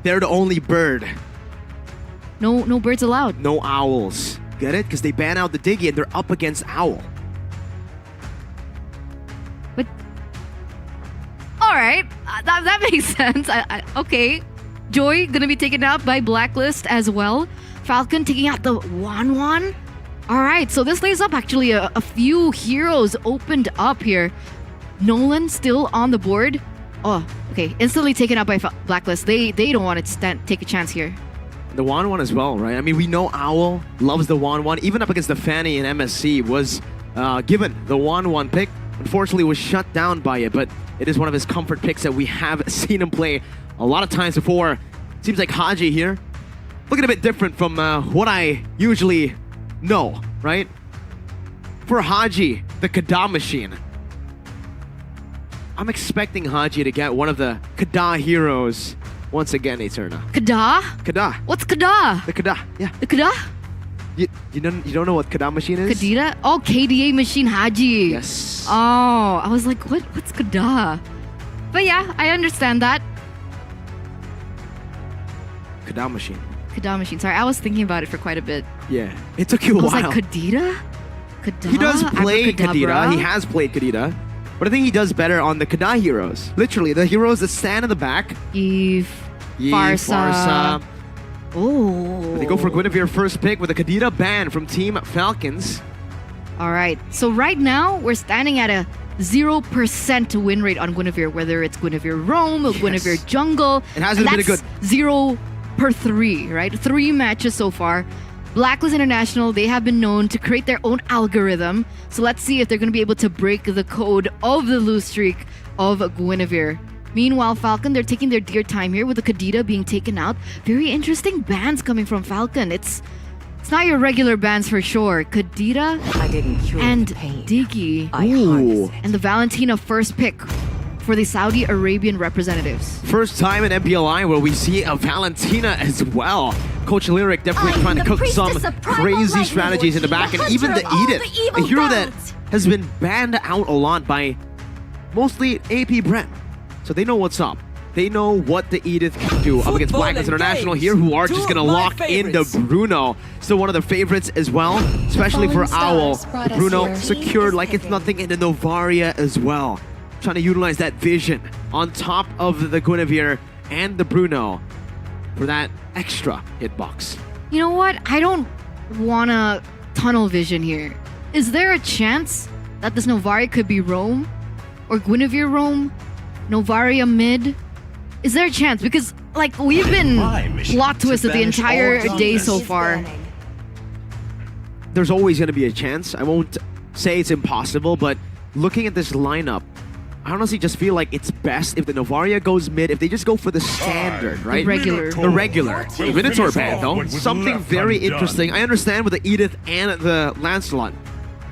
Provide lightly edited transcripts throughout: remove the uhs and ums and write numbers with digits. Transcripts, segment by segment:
They're the only bird. No birds allowed. No owls. Get it? Because they ban out the Diggy and they're up against Owl. But all right, that makes sense. Okay, Joy gonna be taken out by Blacklist as well. Falcon taking out the Wan. All right, so this lays up actually a few heroes opened up here. Nolan still on the board. Oh, okay, instantly taken out by Blacklist. They don't want to take a chance here. The Wan as well, right? I mean, we know Owl loves the Wan. Even up against the Fanny and MSC was given the Wan pick. Unfortunately, was shut down by it, but it is one of his comfort picks that we have seen him play a lot of times before. Seems like Haji here, looking a bit different from what I usually know, right? For Haji, the Kada machine. I'm expecting Haji to get one of the Kada heroes once again, Eterna. Kada? Kada. What's Kada? The Kada, yeah. The Kada? You don't know what Kada machine is? Kadira? Oh, KDA machine Haji. Yes. Oh, I was like, what's Kada? But yeah, I understand that. Kada machine. Kada machine. Sorry, I was thinking about it for quite a bit. Yeah. It took you a while. I was like, Kadira? Kada? He does play Abracadabra? Kadira. He has played Kadira. But I think he does better on the Kada heroes. Literally, the heroes that stand in the back. Eve, Farsa. Oh. They go for Guinevere first pick with a Kadira ban from Team Falcons. All right. So right now, we're standing at a 0% win rate on Guinevere, whether it's Guinevere Roam or Guinevere Jungle. It hasn't been a good... 0 per 3, right? 3 matches so far. Blacklist International, they have been known to create their own algorithm. So let's see if they're going to be able to break the code of the lose streak of Guinevere. Meanwhile, Falcon, they're taking their dear time here with the Kadita being taken out. Very interesting bans coming from Falcon. It's not your regular bans for sure. Kadita and Diggy. And the Valentina first pick for the Saudi Arabian representatives. First time in MPLI where we see a Valentina as well. Coach Lyric definitely trying to cook some crazy strategies in the back. And even the Edith, a hero that has been banned out a lot by mostly AP Brent. So they know what's up. They know what the Edith can do up against Blacklist International here, who are just going to lock in the Bruno. Still one of their favorites as well, especially for Owl. The Bruno secured like it's nothing in the Novaria as well. Trying to utilize that vision on top of the Guinevere and the Bruno for that extra hitbox. You know what? I don't want to tunnel vision here. Is there a chance that this Novaria could be Roam? Or Guinevere Roam? Novaria mid? Is there a chance? Because, like, we've been plot twisted the entire day so far. There's always going to be a chance. I won't say it's impossible, but looking at this lineup, I honestly just feel like it's best if the Novaria goes mid, if they just go for the standard, right? The regular. The regular. Minotaur ban, though. Something very interesting. I understand with the Edith and the Lancelot.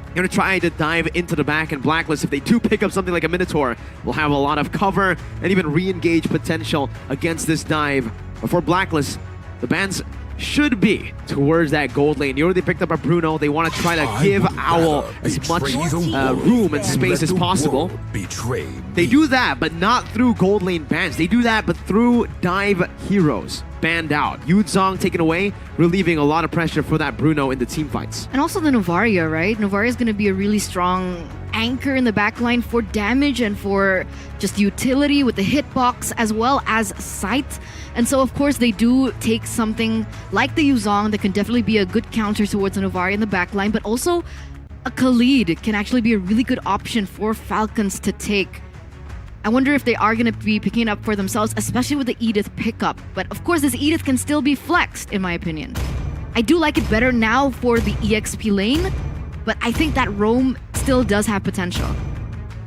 You're going to try to dive into the back and Blacklist. If they do pick up something like a Minotaur, we'll have a lot of cover and even re-engage potential against this dive. But for Blacklist, the bans should be towards that gold lane. You already picked up a Bruno. They want to try to give Owl as much room and space as possible. They do that, but not through gold lane bans. They do that, but through dive heroes. Banned out. Yudzong taken away, relieving a lot of pressure for that Bruno in the team fights. And also the Novaria, right? Novaria is going to be a really strong anchor in the backline for damage and for just utility with the hitbox as well as sight. And so, of course, they do take something like the Yuzong that can definitely be a good counter towards the Novaria in the backline, but also a Khalid can actually be a really good option for Falcons to take. I wonder if they are going to be picking it up for themselves, especially with the Edith pickup. But of course, this Edith can still be flexed, in my opinion. I do like it better now for the EXP lane, but I think that Roam still does have potential.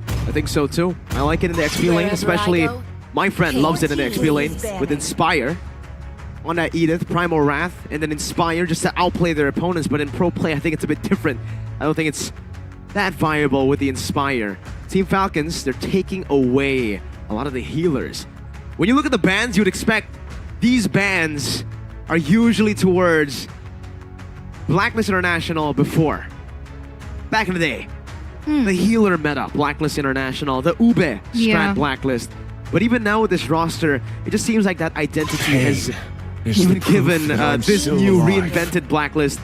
I think so too. I like it in the XP lane, especially my friend loves it in the XP lane with Inspire. On that Edith, Primal Wrath, and then Inspire just to outplay their opponents. But in pro play, I think it's a bit different. I don't think it's that viable with the Inspire. Team Falcons, they're taking away a lot of the healers. When you look at the bans, you'd expect these bans are usually towards Blacklist International before. Back in the day. The healer meta, Blacklist International. The Ube strat Blacklist. But even now with this roster, it just seems like that identity has is even the proof given that I'm this still new alive. reinvented Blacklist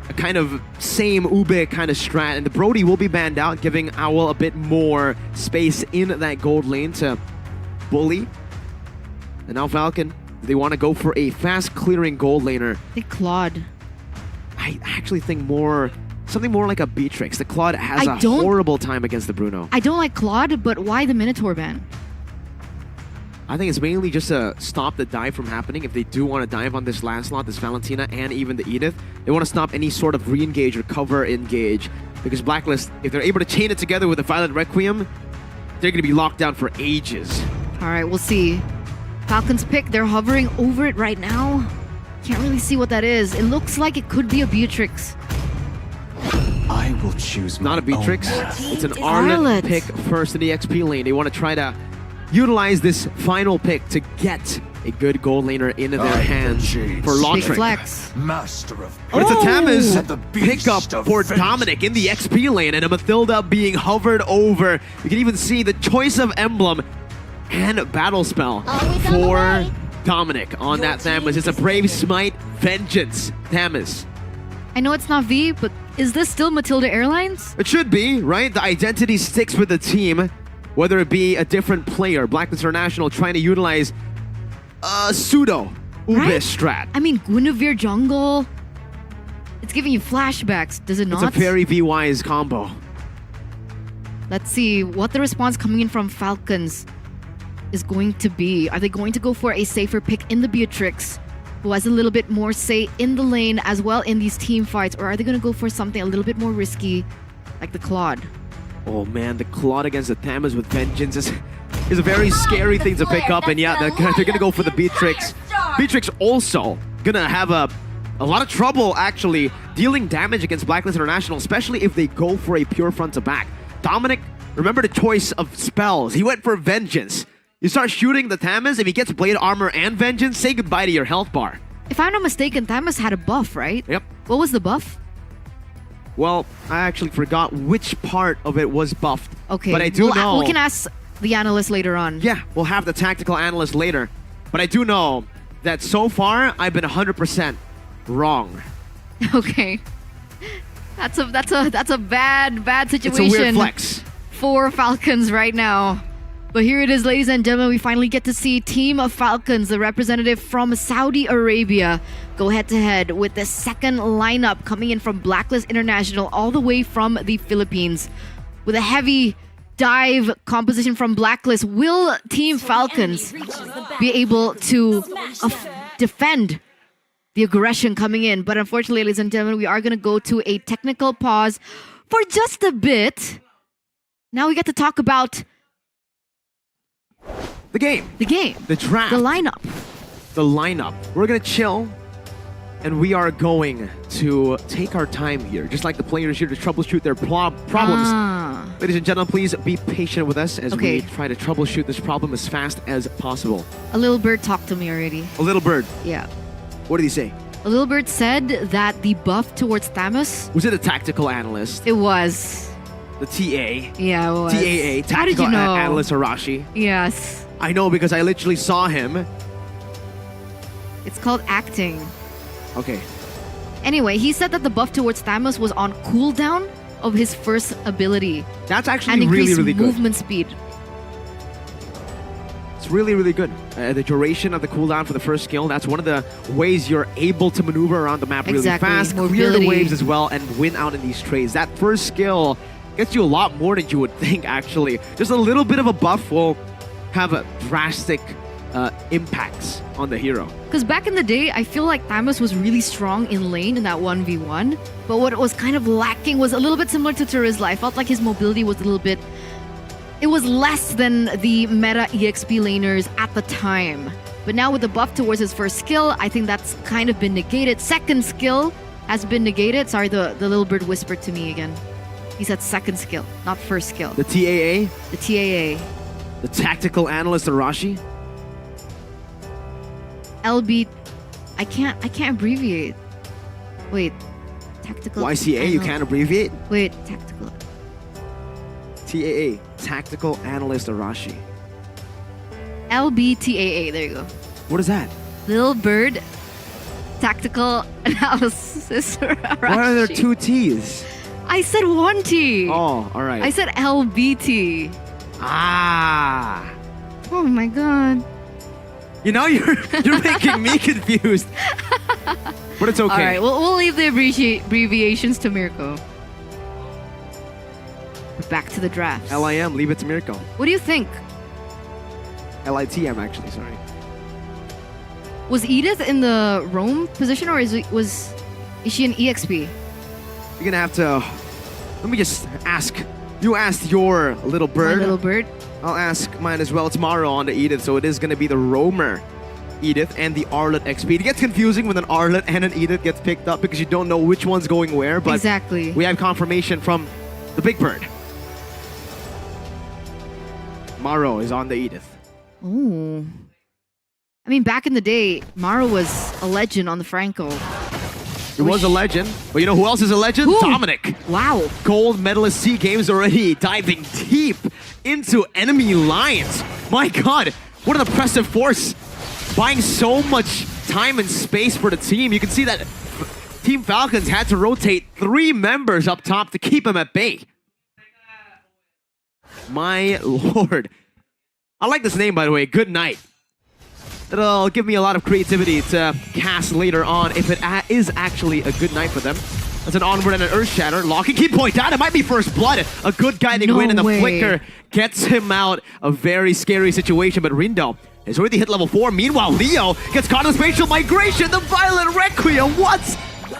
a kind of same Ube kind of strat. And the Brody will be banned out, giving Owl a bit more space in that gold lane to bully. And now Falcon, they want to go for a fast clearing gold laner. I think Claude. I actually think something more like a Beatrix. The Claude has I a don't- horrible time against the Bruno. I don't like Claude, but why the Minotaur ban? I think it's mainly just to stop the dive from happening. If they do want to dive on this Lancelot, this Valentina, and even the Edith, they want to stop any sort of re-engage or cover engage. Because Blacklist, if they're able to chain it together with the Violent Requiem, they're going to be locked down for ages. All right, we'll see. Falcons pick. They're hovering over it right now. Can't really see what that is. It looks like it could be a Beatrix. I will choose my Not a Beatrix. own path. It's an Arlet. Arlet pick first in the XP lane. They want to try to utilize this final pick to get a good gold laner into their hands for Big Lotric. flex. Master of But it's a Tamiz And the beast pickup of for vengeance. Dominic in the XP lane, and a Mathilda being hovered over. You can even see the choice of emblem and battle spell Always on the for way. Dominic on Your that team Tamiz. It's a is Brave ready. Smite Vengeance Tamiz. I know it's not V, but is this still Matilda Airlines? It should be, right? The identity sticks with the team, whether it be a different player. Blacklist International trying to utilize a pseudo Ube Right? strat. I mean, Guinevere jungle. It's giving you flashbacks, does it It's not? a very V-wise combo. Let's see what the response coming in from Falcons is going to be. Are they going to go for a safer pick in the Beatrix, who has a little bit more say in the lane as well in these team fights, or are they going to go for something a little bit more risky, like the Claude? Oh man, the Claude against the Tamiz with Vengeance is a very scary thing to pick up, and yeah, they're gonna go for the Beatrix. Beatrix also gonna have a lot of trouble actually dealing damage against Blacklist International, especially if they go for a pure front to back. Dominic, remember the choice of spells. He went for Vengeance. You start shooting the Tamiz, if he gets Blade Armor and Vengeance, say goodbye to your health bar. If I'm not mistaken, Thamus had a buff, right? Yep. What was the buff? Well, I actually forgot which part of it was buffed. Okay. But I do know... We can ask the analyst later on. Yeah, we'll have the tactical analyst later. But I do know that so far, I've been 100% wrong. Okay. That's a bad situation. It's a weird flex. For Falcons right now. But here it is, ladies and gentlemen. We finally get to see Team of Falcons, the representative from Saudi Arabia, go head-to-head with the second lineup coming in from Blacklist International all the way from the Philippines. With a heavy dive composition from Blacklist, will Team Falcons be able to defend the aggression coming in? But unfortunately, ladies and gentlemen, we are going to go to a technical pause for just a bit. Now we get to talk about The game, the game, the draft, the lineup. the lineup. We're gonna chill, and we are going to take our time here, just like the players here, to troubleshoot their problems. Ah. Ladies and gentlemen, please be patient with us as Okay. we try to troubleshoot this problem as fast as possible. A little bird talked to me already. A little bird, Yeah. what did he say? A little bird said that the buff towards Thamus, Was it a tactical analyst? it was. The TA? Yeah, it was. TAA, How tactical did you know? analyst Arashi. Yes. I know because I literally saw him. It's called acting. Okay. Anyway, he said that the buff towards Thamus was on cooldown of his first ability That's and actually increased really, really good. movement speed. It's really, really good. The duration of the cooldown for the first skill, that's one of the ways you're able to maneuver around the map really Exactly. fast, clear Mobility. the waves as well, and win out in these trades. That first skill gets you a lot more than you would think, actually. Just a little bit of a buff will have a drastic impacts on the hero. Because back in the day, I feel like Thamus was really strong in lane in that 1v1. But what was kind of lacking was a little bit similar to Terizla. I felt like his mobility was a little bit... It was less than the meta EXP laners at the time. But now with the buff towards his first skill, I think that's kind of been negated. Second skill has been negated. Sorry, the little bird whispered to me again. He said second skill, not first skill. The TAA, The TAA. the tactical analyst Arashi. LB... I can't abbreviate. Wait. Tactical... YCA, you can't abbreviate. Wait, tactical... TAA, tactical analyst Arashi. LBTAA. There you go. What is that? Little Bird Tactical Analysis. Why are there 2 T's? I said 1 T. Oh, all right. I said LBT. Ah. Oh my god. You know, you're making me confused. But it's okay. All right, we'll leave the abbreviations to Mirko. Back to the drafts. LIM, leave it to Mirko. What do you think? LITM, actually, sorry. Was Edith in the roam position, or is she an EXP? You're gonna have to. Let me just ask. You asked your little bird. My little bird. I'll ask mine as well. It's Mario on the Edith, so it is gonna be the roamer Edith and the Arlet XP. It gets confusing when an Arlet and an Edith gets picked up because you don't know which one's going where. But exactly. We have confirmation from the big bird. Maro is on the Edith. Oh. I mean, back in the day, Maro was a legend on the Franco. He was a legend. But you know who else is a legend? Who? Dominic. Wow. Gold medalist SEA Games already diving deep into enemy lines. My God, what an impressive force. Buying so much time and space for the team. You can see that Team Falcons had to rotate 3 members up top to keep him at bay. My Lord. I like this name, by the way. Good Night. It'll give me a lot of creativity to cast later on if it is actually a good night for them. That's an onward and an earth shatter. Locking key point down. It might be first blood. A good guiding win, and the flicker gets him out. A very scary situation, but Rindo has already hit level 4. Meanwhile, Leo gets caught in spatial migration. The Violent Requiem. What?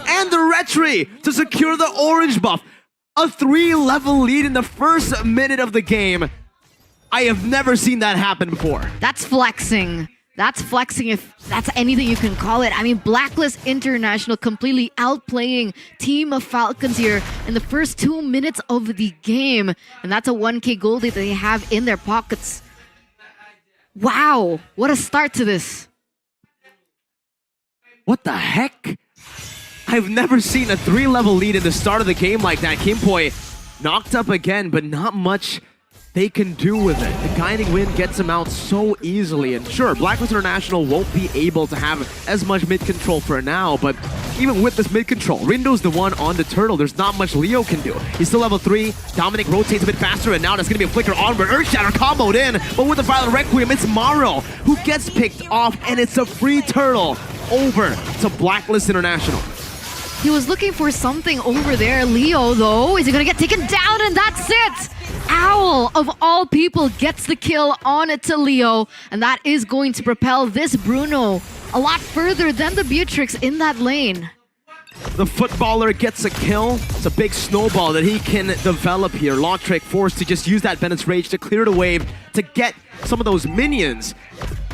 And the Retry to secure the orange buff. A 3-level lead in the first minute of the game. I have never seen that happen before. That's flexing. That's flexing if that's anything you can call it. I mean, Blacklist International completely outplaying Team of Falcons here in the first 2 minutes of the game. And that's a 1K gold that they have in their pockets. Wow, what a start to this. What the heck? I've never seen a 3-level lead in the start of the game like that. Mpli knocked up again, but not much they can do with it. The guiding wind gets him out so easily. And sure, Blacklist International won't be able to have as much mid-control for now, but even with this mid-control, Rindo's the one on the turtle. There's not much Leo can do. He's still level 3. Dominic rotates a bit faster, and now there's going to be a flicker onward. Earthshatter comboed in, but with the Violent Requiem, it's Maro who gets picked off, and it's a free turtle over to Blacklist International. He was looking for something over there. Leo, though, is he going to get taken down? And that's it! Owl, of all people, gets the kill on it to Leo. And that is going to propel this Bruno a lot further than the Beatrix in that lane. The footballer gets a kill. It's a big snowball that he can develop here. Lautrec forced to just use that Bennett's Rage to clear the wave to get some of those minions.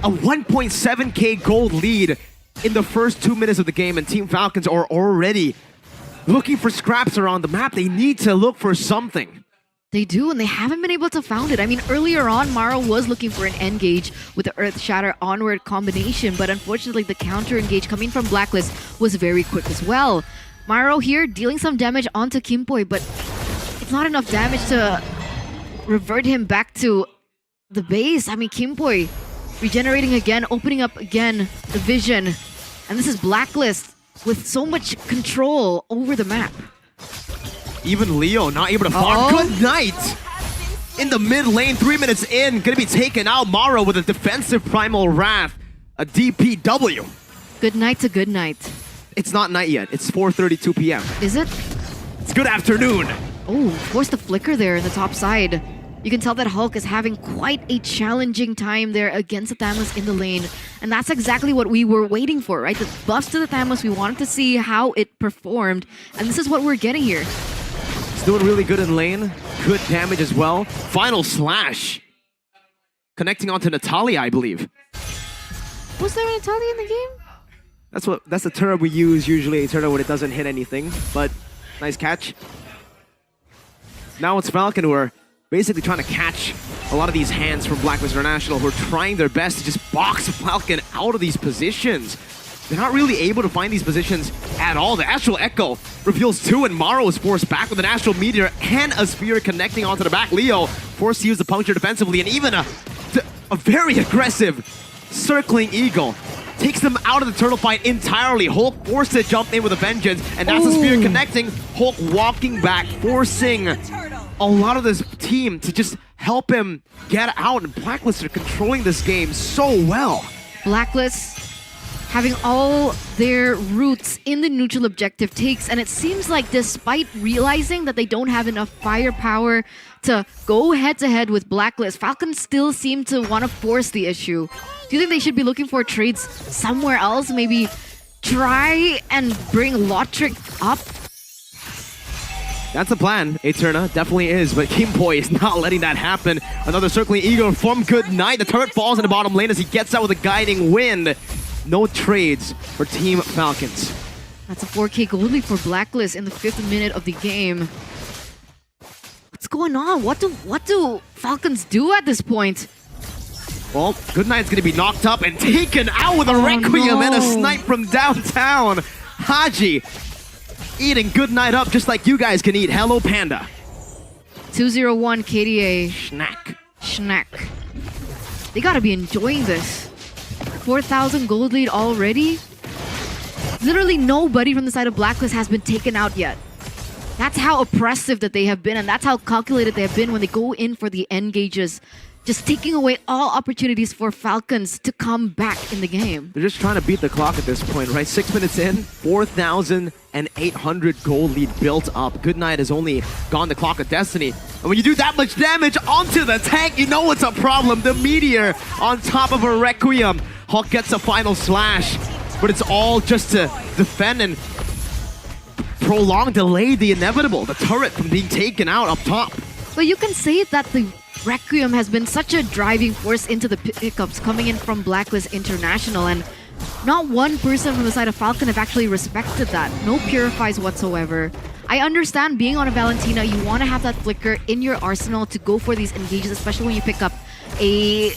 A 1.7k gold lead in the first 2 minutes of the game, and Team Falcons are already looking for scraps around the map. They need to look for something. They do, and they haven't been able to find it. I mean, earlier on, Maro was looking for an engage with the Earth Shatter onward combination, but unfortunately, the counter engage coming from Blacklist was very quick as well. Maro here dealing some damage onto Mpli, but it's not enough damage to revert him back to the base. I mean, Mpli regenerating again, opening up again the vision. And this is Blacklist with so much control over the map. Even Leo not able to farm. Good night! In the mid lane, 3 minutes in, gonna be taken out. Maro with a defensive Primal Wrath. A DPW. Good night to good night. It's not night yet. It's 4:32 p.m. Is it? It's good afternoon. Oh, forced the flicker there in the top side. You can tell that Hulk is having quite a challenging time there against the Thanos in the lane. And that's exactly what we were waiting for, right? The buffs to the Thanos, we wanted to see how it performed. And this is what we're getting here. It's doing really good in lane. Good damage as well. Final slash. Connecting onto Natalia, I believe. Was there a Natalia in the game? That's the term we use usually, a turn when it doesn't hit anything. But nice catch. Now it's Falcon who are basically trying to catch a lot of these hands from Blacklist International who are trying their best to just box Falcon out of these positions. They're not really able to find these positions at all. The Astral Echo reveals 2, and Maro is forced back with an Astral Meteor and a Sphere connecting onto the back. Leo forced to use the puncture defensively, and even a a very aggressive circling Eagle. Takes them out of the turtle fight entirely. Hulk forced to jump in with a vengeance, and that's the spear connecting. Hulk walking back, forcing a lot of this team to just help him get out. And Blacklist are controlling this game so well. Blacklist having all their roots in the neutral objective takes, and it seems like despite realizing that they don't have enough firepower to go head-to-head with Blacklist, Falcons still seem to want to force the issue. Do you think they should be looking for trades somewhere else? Maybe try and bring Lotric up? That's the plan. Eterna definitely is, but Mpli is not letting that happen. Another circling Eagle from Good Night. The turret falls in the bottom lane as he gets out with a guiding wind. No trades for Team Falcons. That's a 4K gold lead for Blacklist in the 5th minute of the game. What's going on? What do Falcons do at this point? Well, Good Night's gonna be knocked up and taken out with a Requiem and a snipe from downtown. Haji eating Good Night up just like you guys can eat. Hello, Panda. 201 KDA. Schnack. They gotta be enjoying this. 4,000 gold lead already? Literally nobody from the side of Blacklist has been taken out yet. That's how oppressive that they have been, and that's how calculated they have been when they go in for the engages. Just taking away all opportunities for Falcons to come back in the game. They're just trying to beat the clock at this point, right? 6 minutes in, 4,800 gold lead built up. Good Night has only gone the clock of destiny. And when you do that much damage onto the tank, you know it's a problem. The Meteor on top of a Requiem. Hulk gets a final slash, but it's all just to defend and prolong, delay the inevitable. The turret from being taken out up top. But you can say that the Requiem has been such a driving force into the pickups coming in from Blacklist International, and not one person from the side of Falcon have actually respected that. No purifies whatsoever. I understand being on a Valentina, you want to have that flicker in your arsenal to go for these engages, especially when you pick up a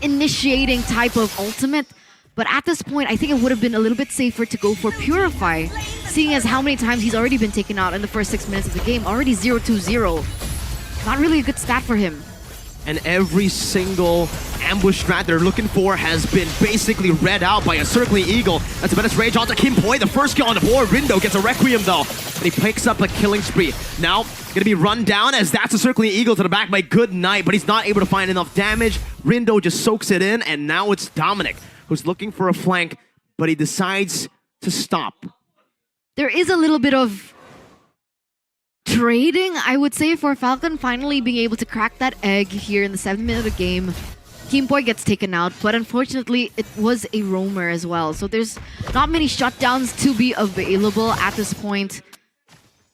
initiating type of ultimate. But at this point, I think it would have been a little bit safer to go for Purify, seeing as how many times he's already been taken out in the first 6 minutes of the game. Already 0-2-0. Not really a good stat for him. And every single ambush strat they're looking for has been basically read out by a circling Eagle. That's the best rage onto Mpli. The first kill on the board. Rindo gets a Requiem though, and he picks up a killing spree. Now, gonna be run down as that's a circling Eagle to the back by Good Night, but he's not able to find enough damage. Rindo just soaks it in, and now it's Dominic, who's looking for a flank, but he decides to stop. There is a little bit of trading, I would say, for Falcon finally being able to crack that egg here in the 7th minute of the game. Mpli gets taken out, but unfortunately it was a roamer as well. So there's not many shutdowns to be available at this point.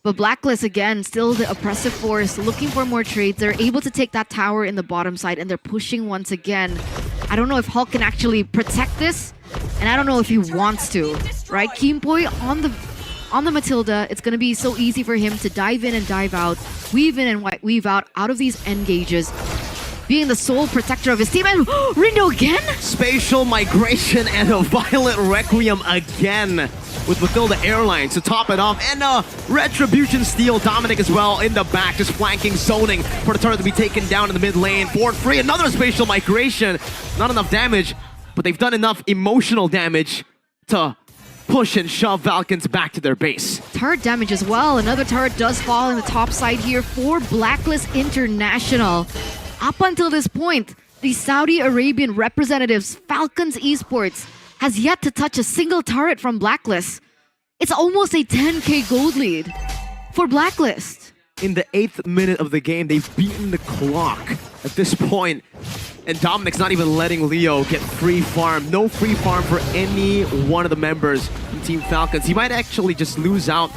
But Blacklist, again, still the oppressive force, looking for more trades. They're able to take that tower in the bottom side, and they're pushing once again. I don't know if Hulk can actually protect this, and I don't know if he wants to, right? Mpli on the Matilda, it's going to be so easy for him to dive in and dive out, weave in and weave out of these engages, being the sole protector of his team. And Rindo again? Spatial migration and a violent Requiem again with Matilda Airlines to top it off. And a Retribution steal. Dominic as well in the back, just flanking, zoning for the turret to be taken down in the mid lane. Board free, another spatial migration. Not enough damage, but they've done enough emotional damage to push and shove Falcons back to their base. Turret damage as well. Another turret does fall in the top side here for Blacklist International. Up until this point, the Saudi Arabian representatives, Falcons Esports, has yet to touch a single turret from Blacklist. It's almost a 10k gold lead for Blacklist. In the 8th minute of the game, they've beaten the clock at this point. And Dominic's not even letting Leo get free farm. No free farm for any one of the members from Team Falcons. He might actually just lose out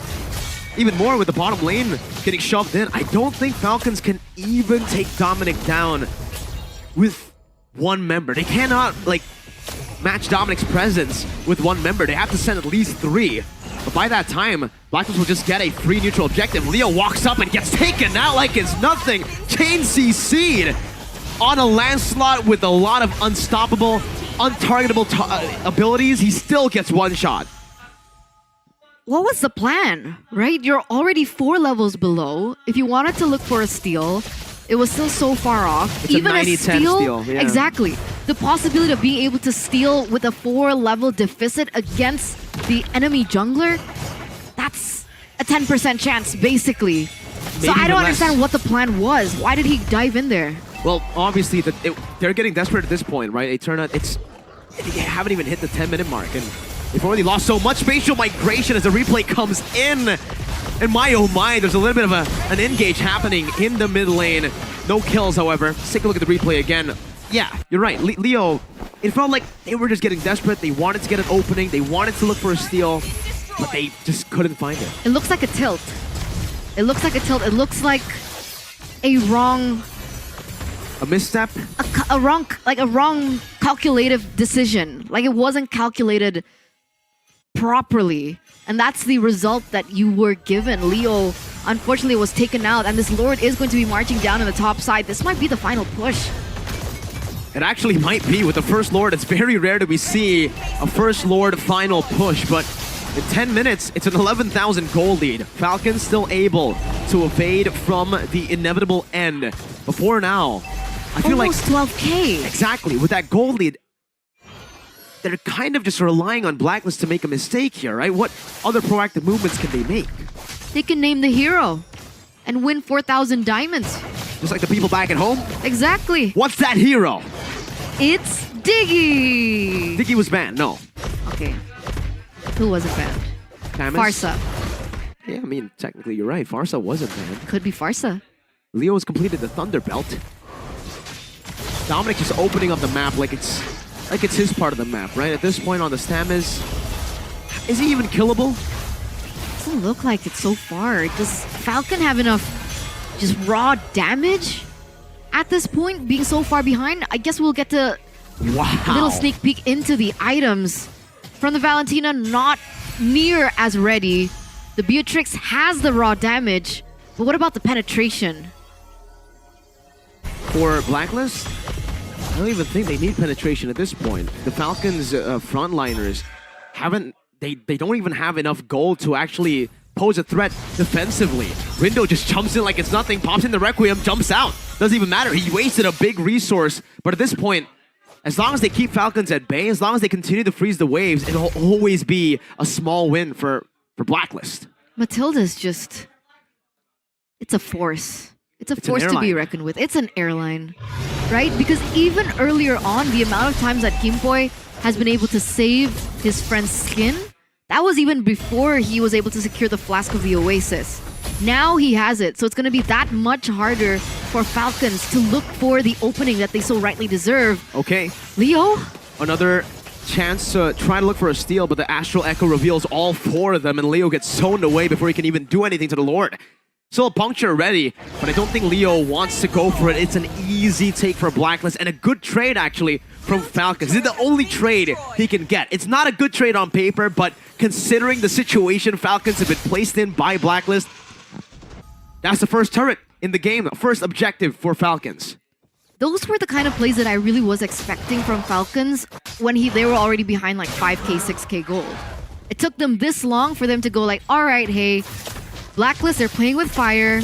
even more with the bottom lane getting shoved in. I don't think Falcons can even take Dominic down with one member. They cannot, like, match Dominic's presence with one member. They have to send at least 3. But by that time, Blacklist will just get a free neutral objective. Leo walks up and gets taken out like it's nothing. Chain CC'd on a Lancelot with a lot of unstoppable, untargetable abilities. He still gets one shot. What was the plan, right? You're already 4 levels below. If you wanted to look for a steal, it was still so far off. It's a Even 90-10 steal, yeah. exactly. The possibility of being able to steal with a 4-level deficit against the enemy jungler, that's a 10% chance, basically. So Maybe I don't even less. understand what the plan was. Why did he dive in there? Well, obviously, they're getting desperate at this point, right? They turn out, they haven't even hit the 10-minute mark, and they've already lost so much spatial migration as the replay comes in. And my oh my, there's a little bit of an engage happening in the mid lane. No kills, however. Let's take a look at the replay again. Yeah, you're right. Leo, it felt like they were just getting desperate. They wanted to get an opening. They wanted to look for a steal, but they just couldn't find it. It looks like a tilt. It looks like a tilt. It looks like a wrong... A misstep? a wrong calculative decision. Like it wasn't calculated properly. And that's the result that you were given. Leo, unfortunately, was taken out, and this Lord is going to be marching down on the top side. This might be the final push. It actually might be. With the First Lord, it's very rare that we see a First Lord final push, but in 10 minutes, it's an 11,000 gold lead. Falcons still able to evade from the inevitable end. Before now, I feel Almost like... 12K. Exactly. With that gold lead, they're kind of just relying on Blacklist to make a mistake here, right? What other proactive movements can they make? They can name the hero and win 4,000 diamonds. Just like the people back at home? Exactly. What's that hero? It's Diggy. Diggy was banned, no. Okay. Who wasn't banned? Camus? Farsa. Yeah, I mean, technically you're right. Farsa wasn't banned. Could be Farsa. Leo has completed the Thunder Belt. Dominic just opening up the map like it's his part of the map, right? At this point on the Stammis, is he even killable? Doesn't look like it so far. Does Falcon have enough just raw damage at this point, being so far behind? I guess we'll get to Wow. a little sneak peek into the items. From the Valentina, not near as ready. The Beatrix has the raw damage, but what about the penetration? For Blacklist, I don't even think they need penetration at this point. The Falcons frontliners they don't even have enough gold to actually pose a threat defensively. Rindo just jumps in like it's nothing, pops in the Requiem, jumps out. Doesn't even matter. He wasted a big resource, but at this point, as long as they keep Falcons at bay, as long as they continue to freeze the waves, it'll always be a small win for Blacklist. Matilda's just... It's a force. It's a force to be airline. reckoned with. It's an airline, right? Because even earlier on, the amount of times that Mpli has been able to save his friend's skin, that was even before he was able to secure the Flask of the Oasis. Now he has it, so it's going to be that much harder for Falcons to look for the opening that they so rightly deserve. Okay. Leo? Another chance to try to look for a steal, but the Astral Echo reveals all four of them, and Leo gets zoned away before he can even do anything to the Lord. Still a puncture ready, but I don't think Leo wants to go for it. It's an easy take for Blacklist, and a good trade, actually, from Falcons. This is the only trade he can get. It's not a good trade on paper, but considering the situation Falcons have been placed in by Blacklist, that's the first turret in the game, the first objective for Falcons. Those were the kind of plays that I really was expecting from Falcons when they were already behind like 5K, 6K gold. It took them this long for them to go like, all right, hey, Blacklist, they're playing with fire.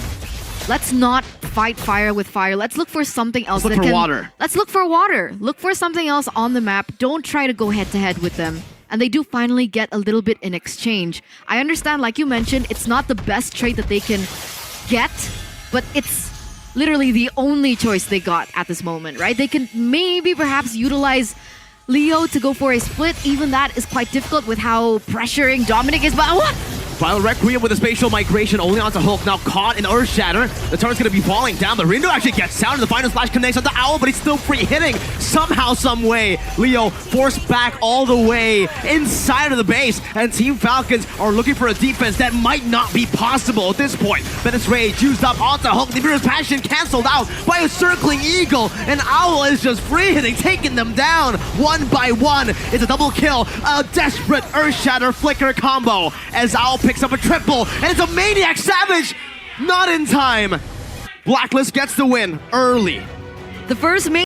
Let's not fight fire with fire. Let's look for something else. Let's look for water. Let's look for water. Look for something else on the map. Don't try to go head-to-head with them. And they do finally get a little bit in exchange. I understand, like you mentioned, it's not the best trade that they can get, but it's literally the only choice they got at this moment, right? They can maybe perhaps utilize Leo to go for a split. Even that is quite difficult with how pressuring Dominic is. But what? Final Requiem with a spatial migration only onto Hulk, now caught in Earth Shatter. The turret's gonna be falling down. The Rindo actually gets down, and the final splash connects on the Owl, but he's still free hitting somehow, some way. Leo forced back all the way inside of the base, and Team Falcons are looking for a defense that might not be possible at this point. Bennett's Rage used up onto Hulk. The Mirror's Passion canceled out by a circling Eagle, and Owl is just free hitting, taking them down one by one. It's a double kill, a desperate Earth Shatter Flicker combo as Owl picks up a triple, and it's a Maniac Savage! Not in time. Blacklist gets the win early. The first